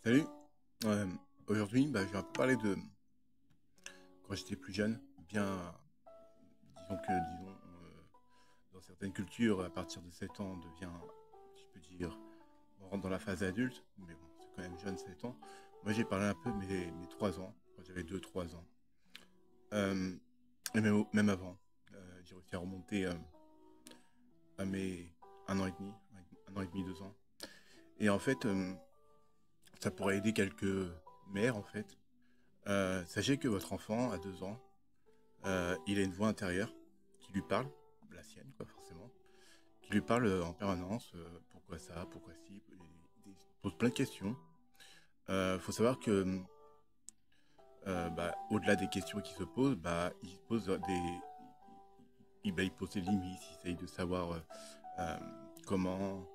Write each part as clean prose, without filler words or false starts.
Salut. Euh, Aujourd'hui, je vais un peu parler de quand j'étais plus jeune. Bien, dans certaines cultures, à partir de 7 ans, on devient, si je peux dire, on rentre dans la phase adulte, mais bon, c'est quand même jeune, 7 ans. Moi, j'ai parlé un peu de mes 3 ans, quand j'avais 2 3 ans. Euh, et même avant, j'ai réussi à remonter à mes 1 an et demi, 1 an et demi, 2 ans. Et en fait, ça pourrait aider quelques mères, en fait. Sachez que votre enfant, à 2 ans, il a une voix intérieure qui lui parle, la sienne, quoi, forcément, qui lui parle en permanence, pourquoi ça, pourquoi si, il pose plein de questions. Faut savoir que, au-delà des questions qui se posent, il pose des limites, il essaye de savoir euh, comment,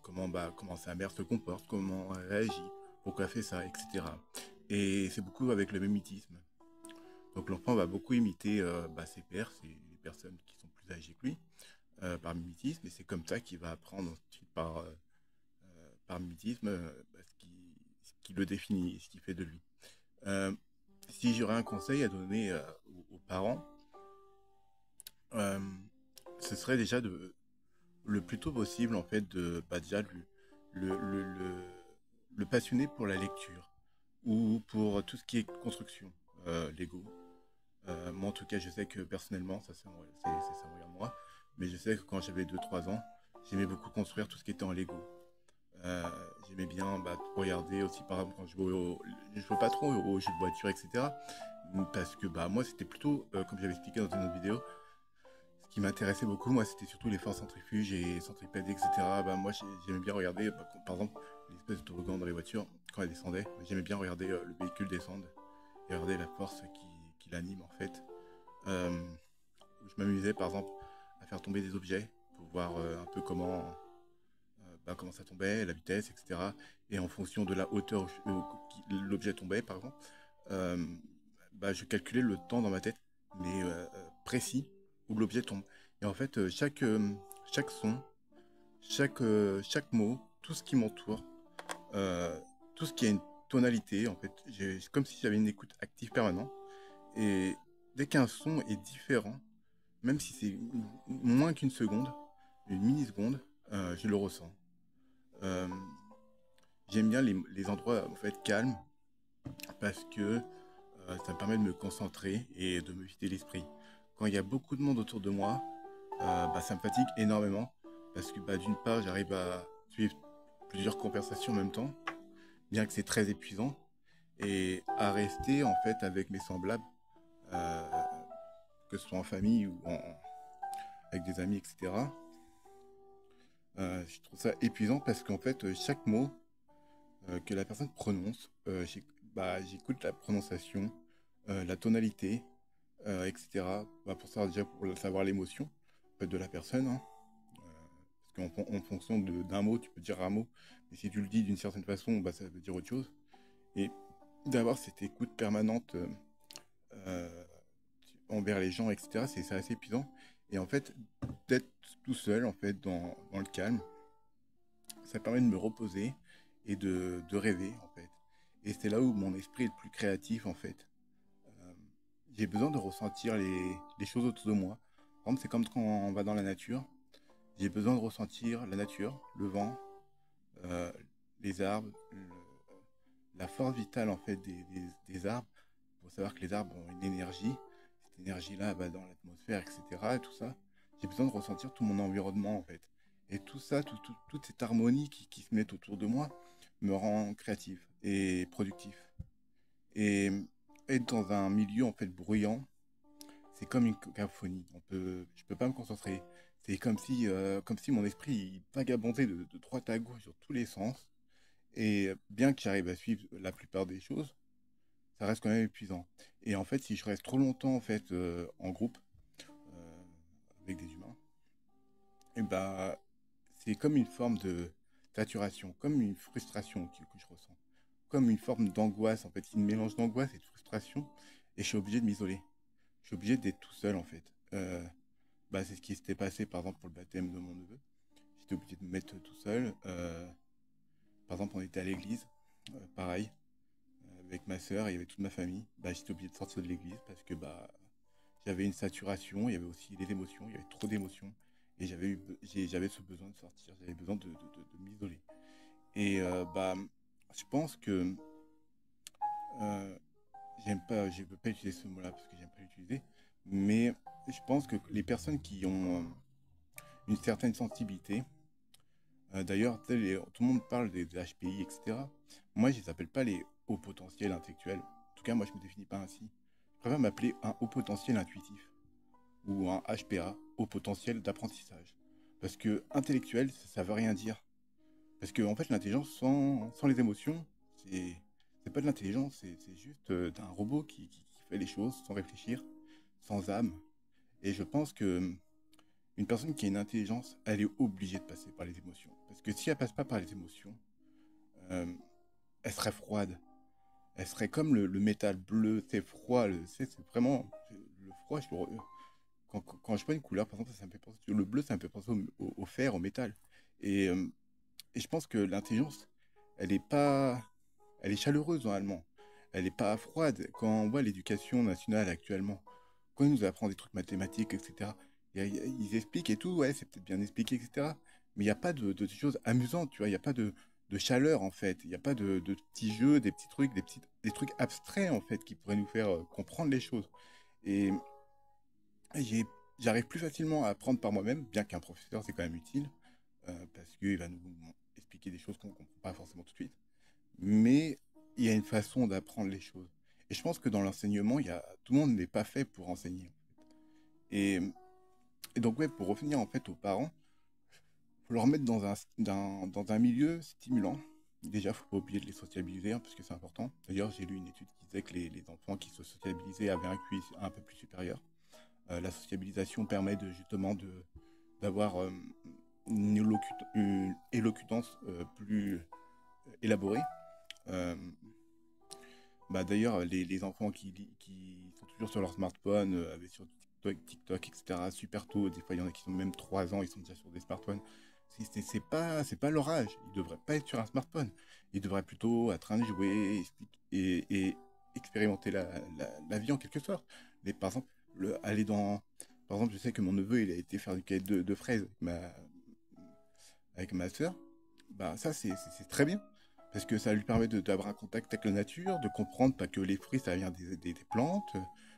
comment sa mère se comporte, comment elle réagit, pourquoi elle fait ça, etc. Et c'est beaucoup avec le mimétisme. Donc l'enfant va beaucoup imiter ses pairs, c'est les personnes qui sont plus âgées que lui, par mimétisme, et c'est comme ça qu'il va apprendre ensuite par mimétisme ce qui le définit, ce qui fait de lui. Euh, Si j'aurais un conseil à donner aux parents, euh, ce serait déjà le plus tôt possible en fait de déjà le, le, le, le passionner pour la lecture ou pour tout ce qui est construction, Lego. Moi, en tout cas, je sais que personnellement, ça regarde moi, mais je sais que quand j'avais 2 3 ans, j'aimais beaucoup construire tout ce qui était en Lego. Euh, J'aimais bien regarder aussi, par exemple, quand je jouais pas trop aux jeux de voiture, etc. Parce que moi, c'était plutôt, comme j'avais expliqué dans une autre vidéo, ce qui m'intéressait beaucoup, moi, c'était surtout les forces centrifuges et centripètes, etc. Moi, j'aimais bien regarder, par exemple, l'espèce de toboggan dans les voitures, quand elles descendaient. J'aimais bien regarder le véhicule descendre et regarder la force qui l'anime, en fait. Euh, Où je m'amusais par exemple à faire tomber des objets pour voir un peu comment ça tombait, la vitesse, etc. Et en fonction de la hauteur où l'objet tombait, par exemple, euh, je calculais le temps dans ma tête, mais précis, où l'objet tombe. Et en fait, chaque son, chaque mot, tout ce qui m'entoure, euh, tout ce qui a une tonalité, en fait, c'est comme si j'avais une écoute active permanente. Et dès qu'un son est différent, même si c'est moins qu'une seconde, une milliseconde, je le ressens. Euh, J'aime bien les endroits en fait calmes parce que ça me permet de me concentrer et de me vider l'esprit. Quand il y a beaucoup de monde autour de moi, ça me fatigue énormément parce que d'une part j'arrive à suivre plusieurs conversations en même temps, bien que c'est très épuisant, et à rester en fait avec mes semblables, euh, que ce soit en famille ou avec des amis, etc. Je trouve ça épuisant parce qu'en fait, chaque mot que la personne prononce, j'écoute la prononciation, la tonalité, etc. Pour savoir déjà pour savoir l'émotion en fait, de la personne. Hein. Parce qu'en fonction d'un mot, tu peux dire un mot, mais si tu le dis d'une certaine façon, ça veut dire autre chose. Et d'avoir cette écoute permanente euh, envers les gens, etc., c'est assez épuisant. Et en fait, d'être tout seul, en fait, dans le calme, ça permet de me reposer et de rêver, en fait. Et c'est là où mon esprit est le plus créatif, en fait. Euh, j'ai besoin de ressentir les choses autour de moi. Par exemple, c'est comme quand on va dans la nature. J'ai besoin de ressentir la nature, le vent, euh, les arbres, la force vitale, en fait, des arbres. Pour savoir que les arbres ont une énergie. Cette énergie-là va dans l'atmosphère, etc. Et tout ça. J'ai besoin de ressentir tout mon environnement, en fait. Et tout ça, toute cette harmonie qui se met autour de moi me rend créatif et productif. Et être dans un milieu en fait bruyant, c'est comme une cacophonie. Je peux pas me concentrer. C'est comme si mon esprit il vagabondait de droite à gauche sur tous les sens. Et bien que j'arrive à suivre la plupart des choses, ça reste quand même épuisant. Et en fait, si je reste trop longtemps en fait en groupe euh, avec des humains, et c'est comme une forme de saturation, comme une frustration que je ressens, comme une forme d'angoisse en fait, une mélange d'angoisse et de frustration, et je suis obligé de m'isoler. Je suis obligé d'être tout seul en fait. C'est ce qui s'était passé par exemple pour le baptême de mon neveu. J'étais obligé de me mettre tout seul. Par exemple, on était à l'église pareil, avec ma sœur, il y avait toute ma famille. Bah, j'étais obligé de sortir de l'église parce que bah, j'avais une saturation, il y avait aussi les émotions, il y avait trop d'émotions. Et j'avais ce besoin de sortir, j'avais besoin de m'isoler. Et bah, je pense que euh, j'aime pas, je veux pas utiliser ce mot-là parce que j'aime pas l'utiliser, mais je pense que les personnes qui ont une certaine sensibilité, d'ailleurs, tu sais, tout le monde parle des HPI, etc. Moi, je les appelle pas les hauts potentiels intellectuels. En tout cas, moi, je me définis pas ainsi. Je préfère m'appeler un haut potentiel intuitif ou un HPA, haut potentiel d'apprentissage. Parce que intellectuel, ça veut rien dire. Parce que en fait, l'intelligence sans les émotions, c'est c'est pas de l'intelligence, c'est juste un robot qui fait les choses sans réfléchir, sans âme. Et je pense que une personne qui a une intelligence, elle est obligée de passer par les émotions. Parce que si elle passe pas par les émotions, euh, elle serait froide. Elle serait comme le métal bleu, c'est froid. C'est vraiment le froid. Quand je vois une couleur, par exemple, ça me fait penser, le bleu, ça me fait penser au fer, au métal. Et, euh, et je pense que l'intelligence, elle est pas, elle est chaleureuse en allemand. Elle est pas froide. Quand on voit l'éducation nationale actuellement, quand ils nous apprennent des trucs mathématiques, etc., ils expliquent et tout, ouais, c'est peut-être bien expliqué, etc. Mais il n'y a pas de choses amusantes, tu vois, il n'y a pas de chaleur, en fait. Il n'y a pas de petits jeux, des petits trucs, des trucs abstraits, en fait, qui pourraient nous faire comprendre les choses. Et j'ai- j'arrive plus facilement à apprendre par moi-même, bien qu'un professeur, c'est quand même utile, parce qu'il va nous expliquer des choses qu'on ne comprend pas forcément tout de suite. Mais il y a une façon d'apprendre les choses. Et je pense que dans l'enseignement, tout le monde n'est pas fait pour enseigner. Et, et donc, ouais, pour revenir en fait aux parents, faut leur mettre dans un milieu stimulant. Déjà, faut pas oublier de les sociabiliser, hein, parce que c'est important. D'ailleurs, j'ai lu une étude qui disait que les enfants qui se sociabilisaient avaient un QI un peu plus supérieur. La sociabilisation permet justement d'avoir une élocution plus élaborée. Euh, Bah, d'ailleurs, les enfants qui sont toujours sur leur smartphone, avec sur TikTok, etc., super tôt, des fois il y en a qui sont même 3 ans, ils sont déjà sur des smartphones. C'est pas leur âge, ils devraient pas être sur un smartphone. Ils devraient plutôt être en train de jouer et expérimenter la vie en quelque sorte. Mais par exemple, aller par exemple, je sais que mon neveu, il a été faire du cahier de fraises avec avec ma sœur. Bah, ça, c'est très bien. Parce que ça lui permet d'avoir un contact avec la nature, de comprendre pas que les fruits, ça vient des plantes,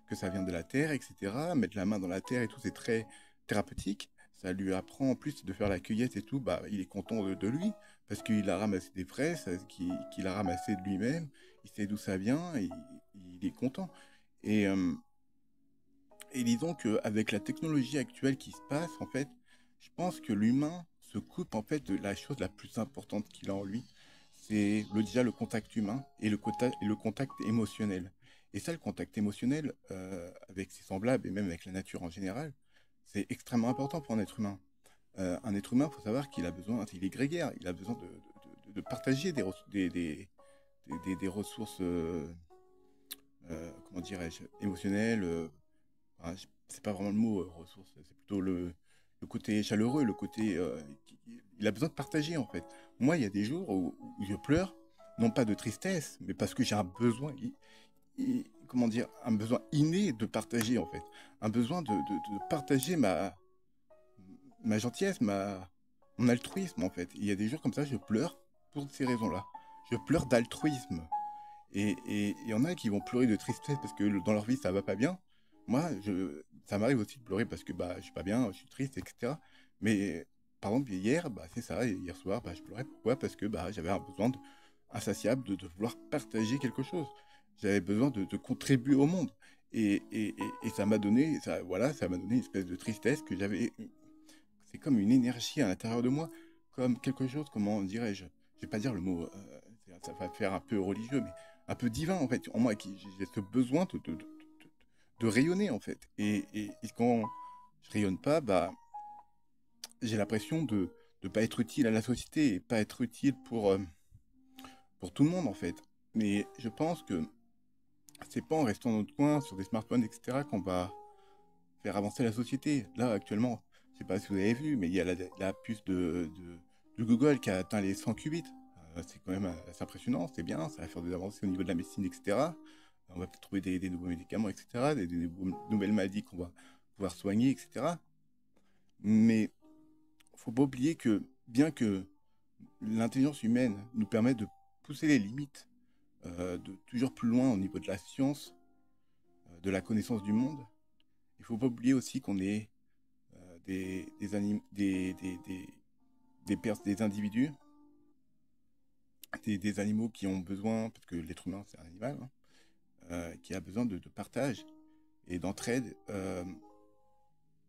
que ça vient de la terre, etc. Mettre la main dans la terre et tout, c'est très thérapeutique. Ça lui apprend en plus de faire la cueillette et tout, bah, il est content de lui, parce qu'il a ramassé des fraises, qu'il a ramassé de lui-même, il sait d'où ça vient, et il est content. Et, euh, et disons qu'avec la technologie actuelle qui se passe, en fait, je pense que l'humain se coupe en fait de la chose la plus importante qu'il a en lui. C'est déjà le contact humain et et le contact émotionnel. Et ça, le contact émotionnel avec ses semblables et même avec la nature en général, c'est extrêmement important pour un être humain, il faut savoir qu'il a besoin, il est grégaire, il a besoin de partager des ressources, comment dirais-je, émotionnelles, c'est pas vraiment le mot ressource, c'est plutôt le côté chaleureux, le côté. Il a besoin de partager en fait. Moi, il y a des jours où je pleure, non pas de tristesse, mais parce que j'ai un besoin, comment dire, un besoin inné de partager en fait. Un besoin de partager ma gentillesse, mon altruisme en fait. Il y a des jours comme ça, je pleure pour ces raisons-là. Je pleure d'altruisme. Et il y en a qui vont pleurer de tristesse parce que dans leur vie ça va pas bien. Moi, ça m'arrive aussi de pleurer parce que bah, je suis pas bien, je suis triste, etc. Mais par exemple, hier, bah, c'est ça, hier soir, bah, je pleurais. Pourquoi? Parce que bah, j'avais un besoin insatiable de vouloir partager quelque chose. J'avais besoin de contribuer au monde. Et ça m'a donné, voilà, ça m'a donné une espèce de tristesse que j'avais. C'est comme une énergie à l'intérieur de moi, comme quelque chose, comment dirais-je? Je vais pas dire le mot, ça va faire un peu religieux, mais un peu divin en fait, en moi, qui j'ai ce besoin de rayonner en fait. Et quand je rayonne pas, bah, j'ai l'impression de ne pas être utile à la société et pas être utile pour tout le monde en fait. Mais je pense que c'est pas en restant dans notre coin sur des smartphones, etc., qu'on va faire avancer la société. Là, actuellement, je sais pas si vous avez vu, mais il y a la puce de Google qui a atteint les 100 qubits. C'est quand même assez impressionnant, c'est bien, ça va faire des avancées au niveau de la médecine, etc. On va peut-être trouver des nouveaux médicaments, etc., nouvelles maladies qu'on va pouvoir soigner, etc. Mais faut pas oublier que bien que l'intelligence humaine nous permet de pousser les limites de toujours plus loin au niveau de la science, de la connaissance du monde, il faut pas oublier aussi qu'on est des individus, des animaux qui ont besoin, parce que l'être humain c'est un animal, hein, qui a besoin de partage et d'entraide. Je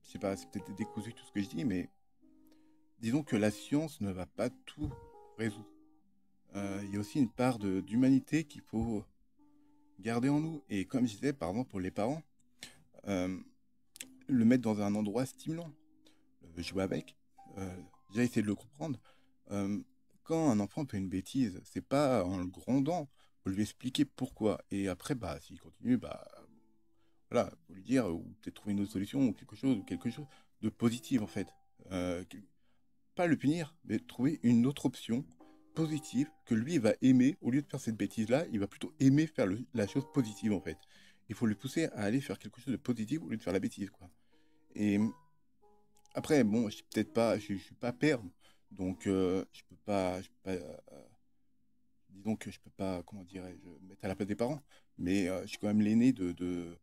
sais pas, c'est peut-être décousu tout ce que je dis, mais disons que la science ne va pas tout résoudre. Il y a aussi une part d'humanité qu'il faut garder en nous. Et comme je disais, par exemple, pour les parents, euh, le mettre dans un endroit stimulant, jouer avec, déjà essayer de le comprendre. Euh, Quand un enfant fait une bêtise, c'est pas en le grondant, faut lui expliquer pourquoi. Et après, bah, s'il continue, bah, voilà, faut lui dire, ou peut-être trouver une autre solution, ou quelque chose de positif, en fait. Euh, Pas le punir, mais trouver une autre option positive que lui va aimer. Au lieu de faire cette bêtise-là, il va plutôt aimer faire la chose positive, en fait. Il faut le pousser à aller faire quelque chose de positif au lieu de faire la bêtise, quoi. Et après, bon, je suis peut-être pas, je suis pas père, donc je peux pas, disons que je peux pas, comment dirais-je, mettre à la place des parents, mais je suis quand même l'aîné de, de,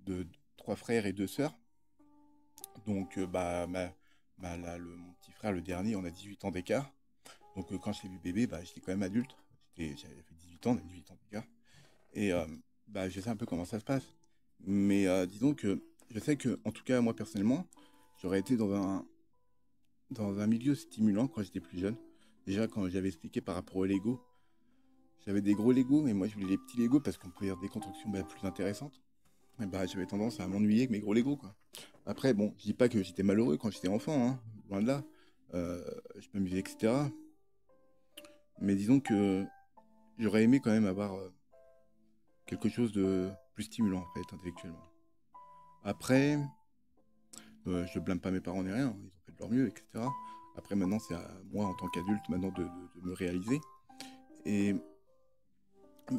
de trois frères et deux sœurs. Donc, mon petit frère, le dernier, on a 18 ans d'écart. Donc, quand je l'ai vu bébé, bah, j'étais quand même adulte. J'avais fait 18 ans, on a 18 ans d'écart. Et bah, je sais un peu comment ça se passe. Mais disons que je sais que, en tout cas, moi personnellement, j'aurais été dans un milieu stimulant quand j'étais plus jeune. Déjà, quand j'avais expliqué par rapport au Lego, j'avais des gros Lego, mais moi je voulais les petits Lego parce qu'on pouvait faire des constructions bah, plus intéressantes. Et bah, j'avais tendance à m'ennuyer avec mes gros Lego, quoi. Après, bon, je dis pas que j'étais malheureux quand j'étais enfant, hein, loin de là. Je m'amusais, etc. Mais disons que j'aurais aimé quand même avoir quelque chose de plus stimulant, en fait, intellectuellement. Après, je blâme pas mes parents ni rien, hein, ils ont fait de leur mieux, etc. Après, maintenant, c'est à moi, en tant qu'adulte, maintenant, de me réaliser. Et,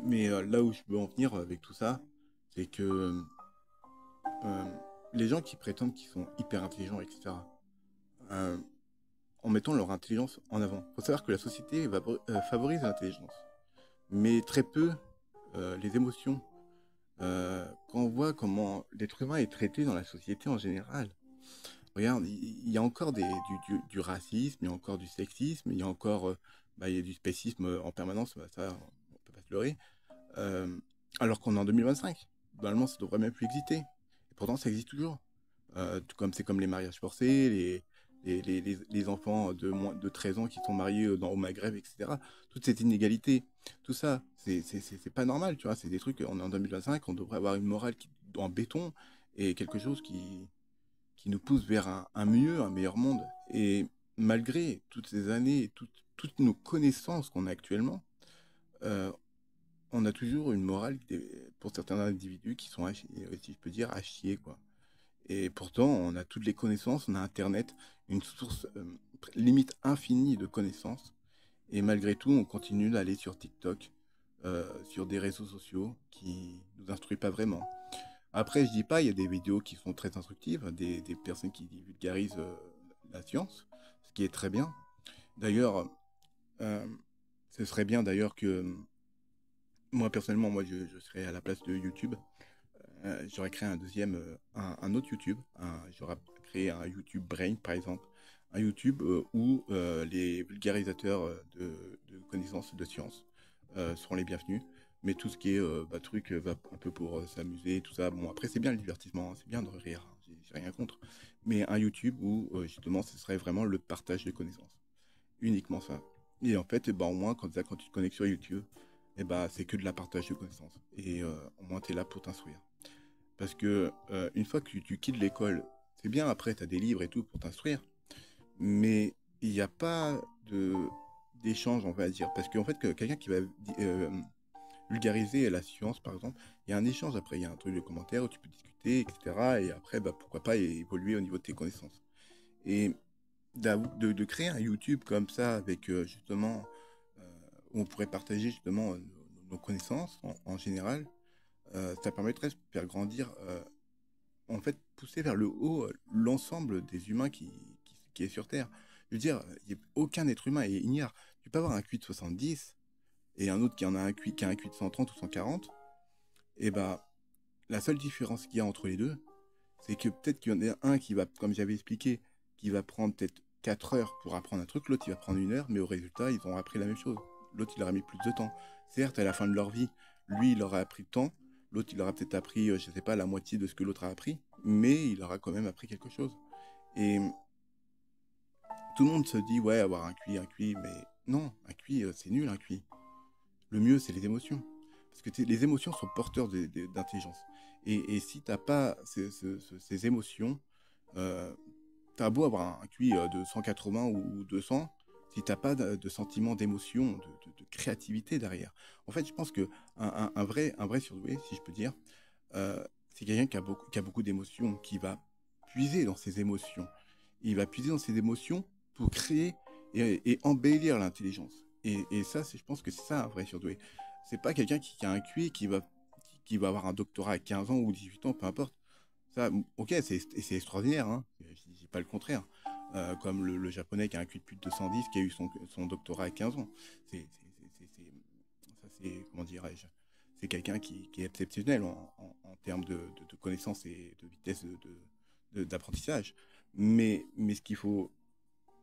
mais là où je veux en venir avec tout ça, c'est que euh, les gens qui prétendent qu'ils sont hyper intelligents, etc., euh, en mettant leur intelligence en avant. Il faut savoir que la société favorise l'intelligence, mais très peu les émotions. Quand on voit comment l'être humain est traité dans la société en général, regarde, il y a encore du racisme, il y a encore du sexisme, il y a encore bah, il y a du spécisme en permanence, bah, ça, on peut pas se leurrer. Euh, Alors qu'on est en 2025, normalement, ça devrait même plus exister. Et pourtant, ça existe toujours. Tout comme c'est comme les mariages forcés, les enfants de moins de 13 ans qui sont mariés au Maghreb, etc. Toute cette inégalité, tout ça, c'est pas normal, tu vois. C'est des trucs, on est en 2025, on devrait avoir une morale en béton et quelque chose qui nous pousse vers un mieux, un meilleur monde. Et malgré toutes ces années, toutes nos connaissances qu'on a actuellement, euh, on a toujours une morale pour certains individus qui sont, si je peux dire, à chier, quoi. Et pourtant, on a toutes les connaissances, on a Internet, une source limite infinie de connaissances. Et malgré tout, on continue d'aller sur TikTok, sur des réseaux sociaux qui nous instruisent pas vraiment. Après, je dis pas, il y a des vidéos qui sont très instructives, des personnes qui vulgarisent la science, ce qui est très bien. D'ailleurs, euh, ce serait bien d'ailleurs que moi personnellement, je serais à la place de YouTube. J'aurais créé un deuxième, un autre YouTube. J'aurais créé un YouTube Brain, par exemple. Un YouTube où les vulgarisateurs de connaissances de sciences seront les bienvenus. Mais tout ce qui est bah, truc va un peu pour s'amuser, tout ça. Bon, après, c'est bien le divertissement, hein, c'est bien de rire, hein, j'ai rien contre. Mais un YouTube où justement, ce serait vraiment le partage de connaissances. Uniquement ça. Et en fait, eh ben, au moins, quand tu te connectes sur YouTube, eh ben, c'est que de la partage de connaissances. Et au moins, tu es là pour t'instruire. Parce que une fois que tu quittes l'école, c'est bien, après, tu as des livres et tout pour t'instruire, mais il n'y a pas d'échange, on va dire. Parce qu'en fait, quelqu'un qui va vulgariser la science, par exemple, il y a un échange après, il y a un truc de commentaire où tu peux discuter, etc. Et après, bah, pourquoi pas évoluer au niveau de tes connaissances. Et de créer un YouTube comme ça avec justement où on pourrait partager justement nos connaissances en général. Ça permettrait de faire grandir, en fait, pousser vers le haut l'ensemble des humains qui est sur Terre. Je veux dire, aucun être humain est ignare. Tu peux avoir un QI de 70 et un autre qui a un QI de 130 ou 140. Et bah, la seule différence qu'il y a entre les deux, c'est que peut-être qu'il y en a un qui va, comme j'avais expliqué, qui va prendre peut-être 4 heures pour apprendre un truc, l'autre il va prendre 1 heure, mais au résultat, ils ont appris la même chose. L'autre, il aura mis plus de temps. Certes, à la fin de leur vie, lui, il aura appris le temps, l'autre, il aura peut-être appris, je sais pas, la moitié de ce que l'autre a appris, mais il aura quand même appris quelque chose. Et tout le monde se dit, ouais, avoir un QI, mais non, un QI, c'est nul, un QI. Le mieux, c'est les émotions. Parce que les émotions sont porteurs d'intelligence. Et si t'as pas ces émotions, euh, t'as beau avoir un QI de 180 ou 200, si t'as pas de sentiment d'émotion, de créativité derrière. En fait, je pense que un vrai surdoué, si je peux dire, c'est quelqu'un qui a beaucoup d'émotions, qui va puiser dans ses émotions. Il va puiser dans ses émotions pour créer et embellir l'intelligence. Et ça, je pense que c'est ça un vrai surdoué. C'est pas quelqu'un qui a un QI qui va avoir un doctorat à 15 ans ou 18 ans, peu importe. Ça, ok, c'est extraordinaire, hein. Je dis pas le contraire. Comme le japonais qui a un QI de plus de 210, qui a eu son doctorat à 15 ans. Ça, c'est, comment dirais-je, c'est quelqu'un qui est exceptionnel en termes de connaissances et de vitesse d'apprentissage. Mais ce qu'il faut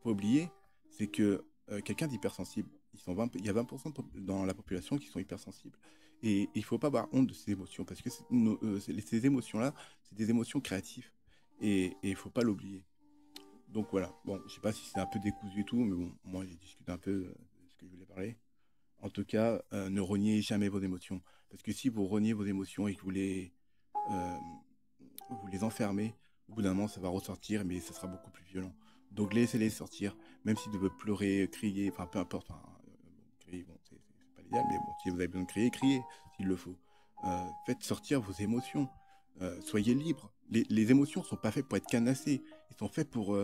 pas oublier, c'est que quelqu'un d'hypersensible, il y a 20% dans la population qui sont hypersensibles. Et il ne faut pas avoir honte de ces émotions, parce que ces émotions-là, c'est des émotions créatives. Et il ne faut pas l'oublier. Donc voilà, bon, je sais pas si c'est un peu décousu et tout, mais bon, moi j'ai discuté un peu de ce que je voulais parler. En tout cas, ne reniez jamais vos émotions. Parce que si vous reniez vos émotions et que euh, vous les enfermez, au bout d'un moment, ça va ressortir, mais ça sera beaucoup plus violent. Donc laissez-les sortir, même s'ils doivent pleurer, crier, enfin peu importe. Enfin, crier, bon, c'est pas l'idéal, mais bon, si vous avez besoin de crier, criez, s'il le faut. Faites sortir vos émotions. Soyez libres. Les émotions sont pas faites pour être canassées. Ils sont faits pour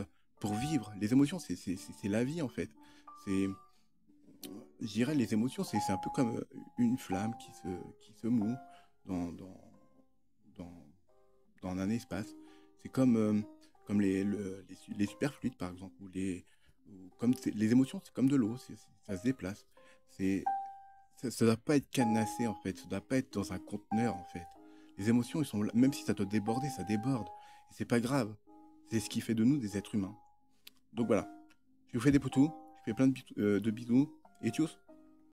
vivre. Les émotions, c'est la vie, en fait. C'est, je dirais, les émotions, c'est un peu comme une flamme qui se moue dans, dans, dans, dans un espace. C'est comme les superfluides, par exemple, les émotions, c'est comme de l'eau, ça se déplace. C'est, ça doit pas être cadenassé, en fait. Ça doit pas être dans un conteneur, en fait. Les émotions, ils sont là. Même si ça doit déborder, ça déborde. Et c'est pas grave. C'est ce qui fait de nous des êtres humains. Donc voilà. Je vous fais des poutous. Je fais plein de bisous. Et tchuss.